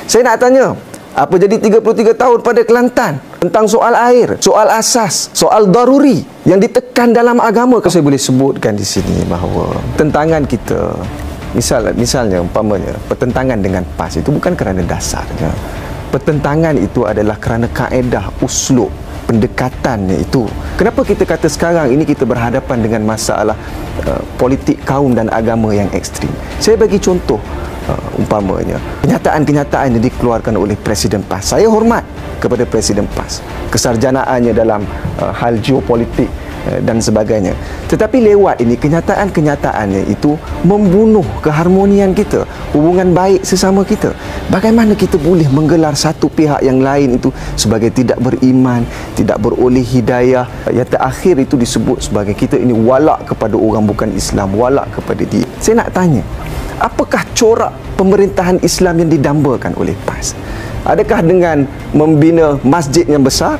Saya nak tanya, apa jadi 33 tahun pada Kelantan tentang soal air, soal asas, soal daruri yang ditekan dalam agama? Saya boleh sebutkan di sini bahawa tentangan kita, misalnya umpamanya pertentangan dengan PAS itu bukan kerana dasarnya. Pertentangan itu adalah kerana kaedah, uslub, pendekatannya itu. Kenapa kita kata sekarang ini kita berhadapan dengan masalah politik kaum dan agama yang ekstrim? Saya bagi contoh, umpamanya kenyataan-kenyataan yang dikeluarkan oleh Presiden PAS. Saya hormat kepada Presiden PAS, kesarjanaannya dalam hal geopolitik dan sebagainya. Tetapi lewat ini kenyataan-kenyataannya itu membunuh keharmonian kita, hubungan baik sesama kita. Bagaimana kita boleh menggelar satu pihak yang lain itu sebagai tidak beriman, tidak beroleh hidayah, yang terakhir itu disebut sebagai kita ini walak kepada orang bukan Islam, walak kepada dia. Saya nak tanya, apakah corak pemerintahan Islam yang didambakan oleh PAS? Adakah dengan membina masjid yang besar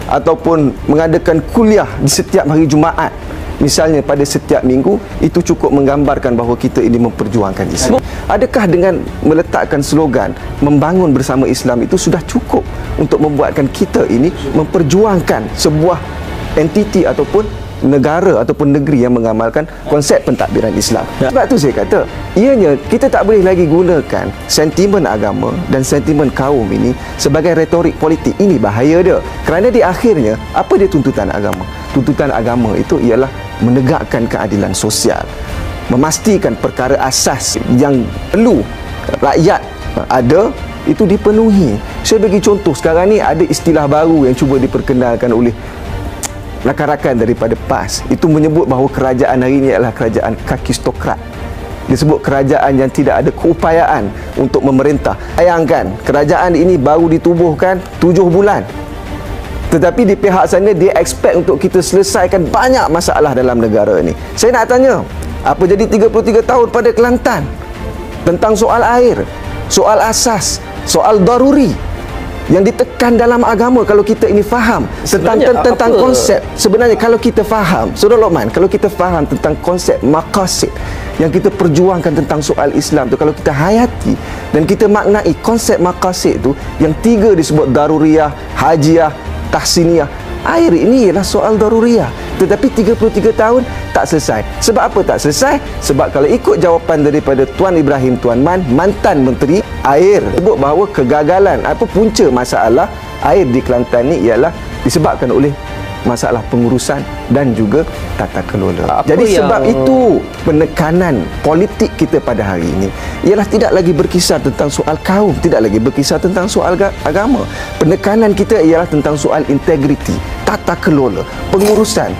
ataupun mengadakan kuliah di setiap hari Jumaat, misalnya pada setiap minggu, itu cukup menggambarkan bahawa kita ini memperjuangkan Islam? Adakah dengan meletakkan slogan membangun bersama Islam itu sudah cukup untuk membuatkan kita ini memperjuangkan sebuah entiti ataupun negara ataupun negeri yang mengamalkan konsep pentadbiran Islam? Sebab tu saya kata, ianya kita tak boleh lagi gunakan sentimen agama dan sentimen kaum ini sebagai retorik politik. Ini bahaya dia. Kerana di akhirnya, apa dia tuntutan agama? Tuntutan agama itu ialah menegakkan keadilan sosial, memastikan perkara asas yang perlu rakyat ada itu dipenuhi. Saya bagi contoh, sekarang ni ada istilah baru yang cuba diperkenalkan oleh rakan-rakan daripada PAS. Itu menyebut bahawa kerajaan hari ini adalah kerajaan kakistokrat. Disebut kerajaan yang tidak ada keupayaan untuk memerintah. Bayangkan, kerajaan ini baru ditubuhkan 7 bulan. Tetapi di pihak sana dia expect untuk kita selesaikan banyak masalah dalam negara ini. Saya nak tanya, apa jadi 33 tahun pada Kelantan tentang soal air, soal asas, soal daruri yang ditekan dalam agama? Kalau kita ini faham tentang konsep, sebenarnya kalau kita faham, Saudara Lokman, kalau kita faham tentang konsep maqasid yang kita perjuangkan tentang soal Islam tu, kalau kita hayati dan kita maknai konsep maqasid tu, yang 3 disebut daruriyah, hajiah, tahsiniyah. Air ini ialah soal daruriyah, tetapi 33 tahun tak selesai. Sebab apa tak selesai? Sebab kalau ikut jawapan daripada Tuan Ibrahim Tuan Man, mantan Menteri Air, sebut bahawa kegagalan punca masalah air di Kelantan ni ialah disebabkan oleh masalah pengurusan dan juga tata kelola. Jadi sebab itu penekanan politik kita pada hari ini ialah tidak lagi berkisar tentang soal kaum, tidak lagi berkisar tentang soal agama. Penekanan kita ialah tentang soal integriti, tata kelola, pengurusan.